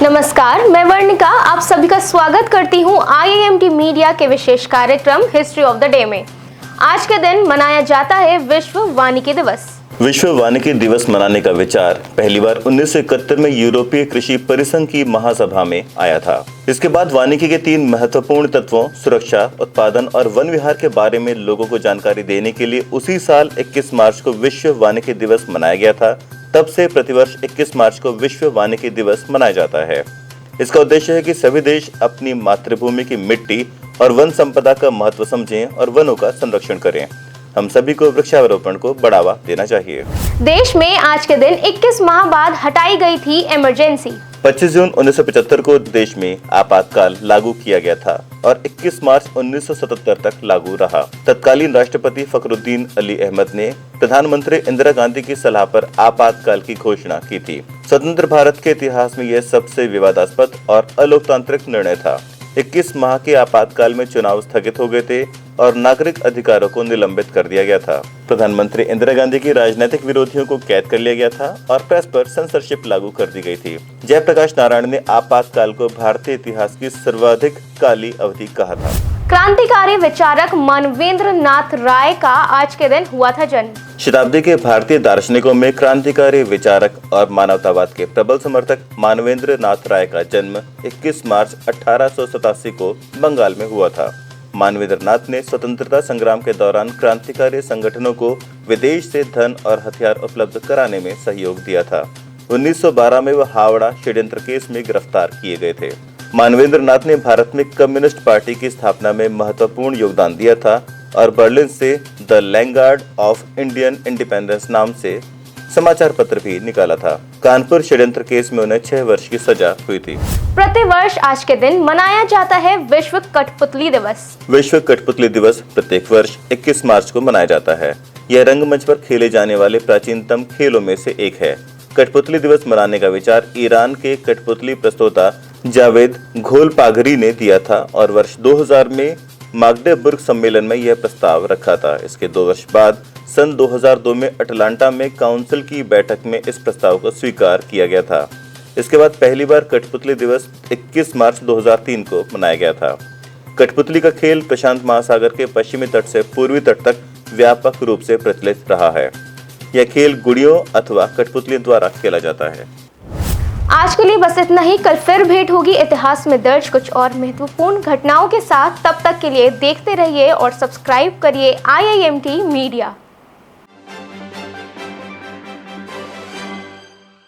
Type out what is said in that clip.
नमस्कार, मैं वर्णिका आप सभी का स्वागत करती हूँ IIMT मीडिया के विशेष कार्यक्रम हिस्ट्री ऑफ द डे में। आज के दिन मनाया जाता है विश्व वानिकी दिवस। विश्व वानिकी दिवस मनाने का विचार पहली बार 1971 में यूरोपीय कृषि परिसंघ की महासभा में आया था। इसके बाद वानिकी के 3 महत्वपूर्ण तत्वों सुरक्षा, उत्पादन और वन विहार के बारे में लोगों को जानकारी देने के लिए उसी साल 21 मार्च को विश्व वानिकी दिवस मनाया गया था। तब से प्रतिवर्ष 21 मार्च को विश्व वानिकी दिवस मनाया जाता है। इसका उद्देश्य है कि सभी देश अपनी मातृभूमि की मिट्टी और वन संपदा का महत्व समझें और वनों का संरक्षण करें। हम सभी को वृक्षारोपण को बढ़ावा देना चाहिए। देश में आज के दिन 21 माह बाद हटाई गई थी इमरजेंसी। 25 जून 1975 को देश में आपातकाल लागू किया गया था और 21 मार्च 1977 तक लागू रहा। तत्कालीन राष्ट्रपति फखरुद्दीन अली अहमद ने प्रधानमंत्री इंदिरा गांधी की सलाह पर आपातकाल की घोषणा की थी। स्वतंत्र भारत के इतिहास में यह सबसे विवादास्पद और अलोकतांत्रिक निर्णय था। 21 माह के आपातकाल में चुनाव स्थगित हो गए थे और नागरिक अधिकारों को निलंबित कर दिया गया था। प्रधानमंत्री इंदिरा गांधी की राजनीतिक विरोधियों को कैद कर लिया गया था और प्रेस पर सेंसरशिप लागू कर दी गई थी। जयप्रकाश नारायण ने आपातकाल को भारतीय इतिहास की सर्वाधिक काली अवधि कहा था। क्रांतिकारी विचारक मानवेंद्र नाथ राय का आज के दिन हुआ था जन्म। शताब्दी के भारतीय दार्शनिकों में क्रांतिकारी विचारक और मानवतावाद के प्रबल समर्थक मानवेंद्र नाथ राय का जन्म 21 मार्च 1887 को बंगाल में हुआ था। मानवेंद्र नाथ ने स्वतंत्रता संग्राम के दौरान क्रांतिकारी संगठनों को विदेश से धन और हथियार उपलब्ध कराने में सहयोग दिया था। 1912 में वह हावड़ा षड्यंत्र केस में गिरफ्तार किए गए थे। मानवेंद्र नाथ ने भारत में कम्युनिस्ट पार्टी की स्थापना में महत्वपूर्ण योगदान दिया था और बर्लिन से द लैंगार्ड ऑफ इंडियन इंडिपेंडेंस नाम से समाचार पत्र भी निकाला था। कानपुर षड्यंत्र केस में उन्हें 6 वर्ष की सजा हुई थी। प्रतिवर्ष आज के दिन मनाया जाता है विश्व कठपुतली दिवस। विश्व कठपुतली दिवस प्रत्येक वर्ष 21 मार्च को मनाया जाता है। यह रंगमंच पर खेले जाने वाले प्राचीनतम खेलों में से एक है। कठपुतली दिवस मनाने का विचार ईरान के कठपुतली प्रस्तोता जावेद घोलपाघरी ने दिया था और वर्ष 2000 में माग्डेबुर्ग सम्मेलन में यह प्रस्ताव रखा था। इसके 2 वर्ष बाद सन 2002 में अटलांटा में काउंसिल की बैठक में इस प्रस्ताव को स्वीकार किया गया था। इसके बाद पहली बार कठपुतली दिवस 21 मार्च 2003 को मनाया गया था। कठपुतली का खेल प्रशांत महासागर के पश्चिमी तट से पूर्वी तट तक व्यापक रूप से प्रचलित रहा है। यह खेल गुड़ियों अथवा कठपुतलियों द्वारा खेला जाता है। आज के लिए बस इतना ही। कल फिर भेंट होगी इतिहास में दर्ज कुछ और महत्वपूर्ण घटनाओं के साथ। तब तक के लिए देखते रहिए और सब्सक्राइब करिए IIMT मीडिया।